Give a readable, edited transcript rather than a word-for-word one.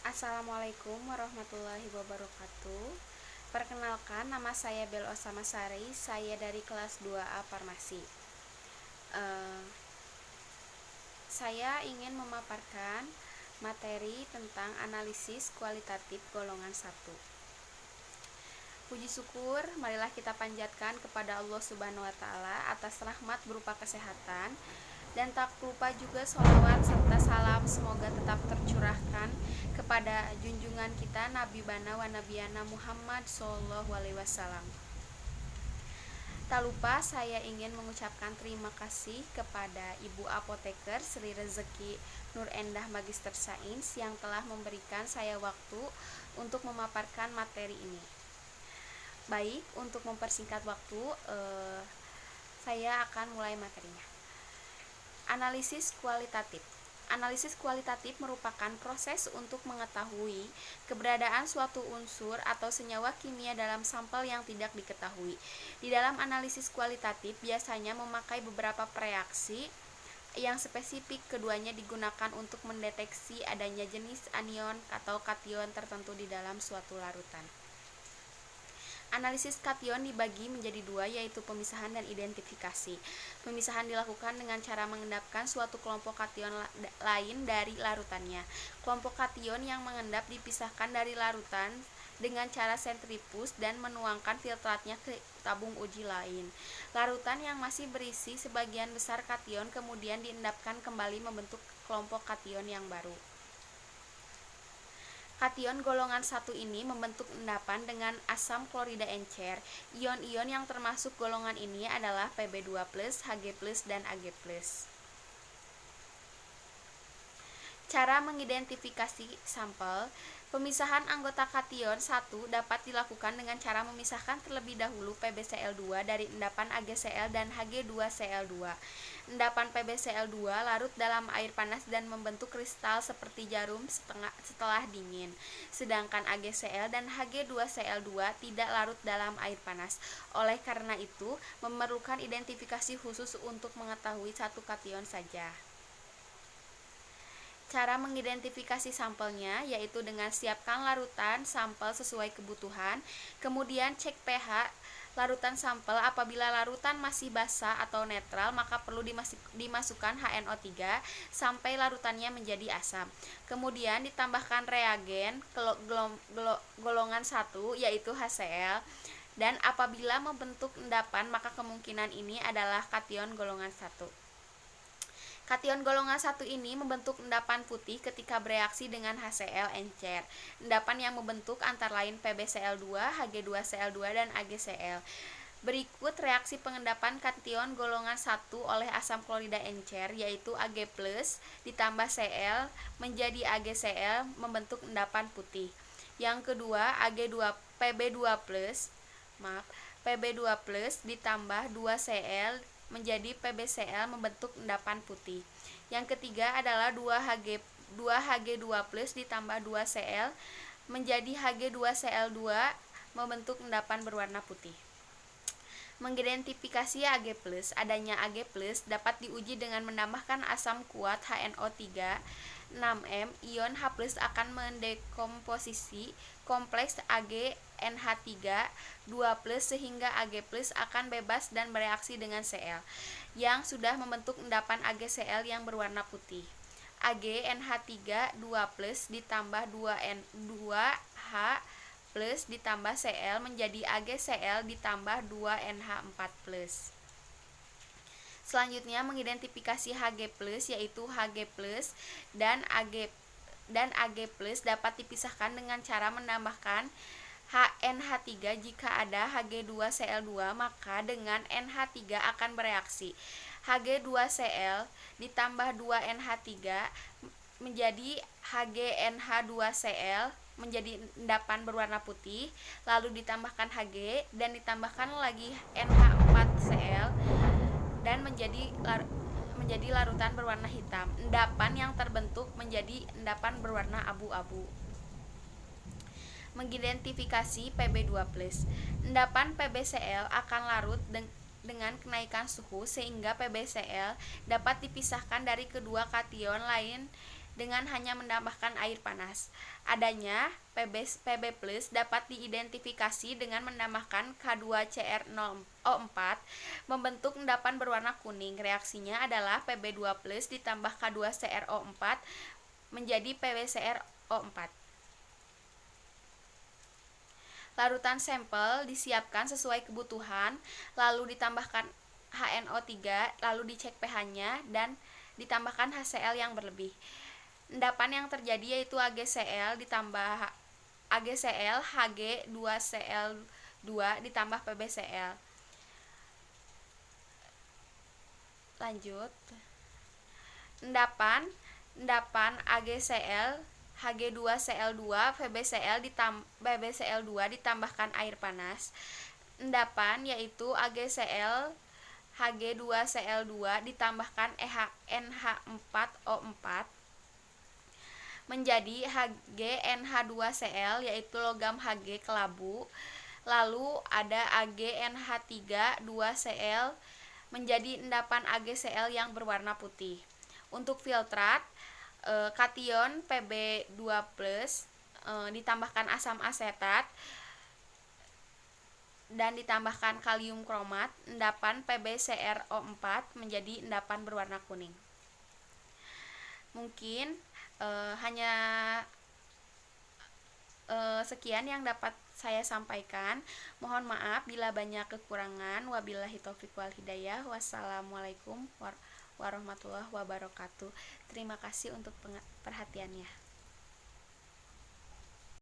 Assalamualaikum warahmatullahi wabarakatuh. Perkenalkan, nama saya Bel Osama Sari. Saya dari kelas 2A Farmasi. Eh, saya ingin memaparkan materi tentang analisis kualitatif golongan 1. Puji syukur, marilah kita panjatkan kepada Allah Subhanahu wa Ta'ala atas rahmat berupa kesehatan, dan tak lupa juga sholawat serta salam semoga tetap tercurahkan kepada junjungan kita Nabi Bana wa Nabiyana Muhammad Sallallahu Alaihi Wasallam. Tak lupa saya ingin mengucapkan terima kasih kepada Ibu Apoteker Sri Rezeki Nur Endah Magister Sains yang telah memberikan saya waktu untuk memaparkan materi ini. Baik, untuk mempersingkat waktu, saya akan mulai materinya. Analisis kualitatif. Analisis kualitatif merupakan proses untuk mengetahui keberadaan suatu unsur atau senyawa kimia dalam sampel yang tidak diketahui. Di dalam analisis kualitatif biasanya memakai beberapa reaksi yang spesifik. Keduanya digunakan untuk mendeteksi adanya jenis anion atau kation tertentu di dalam suatu larutan. Analisis kation dibagi menjadi dua, yaitu pemisahan dan identifikasi. Pemisahan dilakukan dengan cara mengendapkan suatu kelompok kation lain dari larutannya. Kelompok kation yang mengendap dipisahkan dari larutan dengan cara sentrifuge dan menuangkan filtratnya ke tabung uji lain. Larutan yang masih berisi sebagian besar kation kemudian diendapkan kembali membentuk kelompok kation yang baru. Kation golongan 1 ini membentuk endapan dengan asam klorida encer. Ion-ion yang termasuk golongan ini adalah Pb2+, Hg+, dan Ag+. Cara mengidentifikasi sampel. Pemisahan anggota kation 1 dapat dilakukan dengan cara memisahkan terlebih dahulu PbCl2 dari endapan AgCl dan Hg2Cl2. Endapan PbCl2 larut dalam air panas dan membentuk kristal seperti jarum setelah dingin. Sedangkan AgCl dan Hg2Cl2 tidak larut dalam air panas. Oleh karena itu, memerlukan identifikasi khusus untuk mengetahui satu kation saja. Cara mengidentifikasi sampelnya yaitu dengan siapkan larutan sampel sesuai kebutuhan, kemudian cek pH larutan sampel. Apabila larutan masih basah atau netral, maka perlu dimasukkan HNO3 sampai larutannya menjadi asam. Kemudian ditambahkan reagen golongan 1 yaitu HCl, dan apabila membentuk endapan maka kemungkinan ini adalah kation golongan 1. Kation golongan 1 ini membentuk endapan putih ketika bereaksi dengan HCl encer. Endapan yang membentuk antara lain PbCl2, Hg2Cl2, dan AgCl. Berikut reaksi pengendapan kation golongan 1 oleh asam klorida encer, yaitu Ag+ ditambah Cl menjadi AgCl membentuk endapan putih. Yang kedua, Pb2+ ditambah 2Cl menjadi PbCl membentuk endapan putih. Yang ketiga adalah 2Hg2+ ditambah 2Cl menjadi Hg2Cl2 membentuk endapan berwarna putih. Mengidentifikasi Ag+. Adanya Ag+ dapat diuji dengan menambahkan asam kuat HNO3 6M. Ion H+ akan mendekomposisi kompleks AgNH3 2+ sehingga Ag+ akan bebas dan bereaksi dengan Cl yang sudah membentuk endapan AgCl yang berwarna putih. AgNH3 2+ ditambah 2H plus ditambah Cl menjadi AgCl ditambah 2NH4+. Selanjutnya mengidentifikasi Hg+, yaitu Hg+ dan Ag+ dapat dipisahkan dengan cara menambahkan NH3. Jika ada Hg2Cl2 maka dengan NH3 akan bereaksi. Hg2Cl ditambah 2NH3 menjadi HgNH2Cl menjadi endapan berwarna putih, lalu ditambahkan Hg dan ditambahkan lagi NH4Cl dan menjadi larutan berwarna hitam. Endapan yang terbentuk menjadi endapan berwarna abu-abu. Mengidentifikasi Pb2+. Endapan PbCl akan larut dengan kenaikan suhu sehingga PbCl dapat dipisahkan dari kedua kation lain dengan hanya menambahkan air panas. Adanya Pb+ dapat diidentifikasi dengan menambahkan K2Cr0O4 membentuk endapan berwarna kuning. Reaksinya adalah Pb2+ ditambah K2CrO4 menjadi PbCrO4. Larutan sampel disiapkan sesuai kebutuhan, lalu ditambahkan HNO3, lalu dicek pH-nya dan ditambahkan HCl yang berlebih. Endapan yang terjadi yaitu AgCl ditambah AgCl Hg2Cl2 ditambah PbCl. Lanjut. Endapan AgCl Hg2Cl2 PbCl2 ditambahkan air panas. Endapan yaitu AgCl Hg2Cl2 ditambahkan NH4O4 menjadi HgNH2Cl yaitu logam Hg kelabu. Lalu ada AgNH3 2Cl menjadi endapan AgCl yang berwarna putih. Untuk filtrat, kation Pb2+ ditambahkan asam asetat dan ditambahkan kalium kromat, endapan PbCrO4 menjadi endapan berwarna kuning. Mungkin hanya sekian yang dapat saya sampaikan. Mohon maaf bila banyak kekurangan. Wabillahi taufiq wal hidayah. Wassalamualaikum warahmatullahi wabarakatuh. Terima kasih untuk perhatiannya.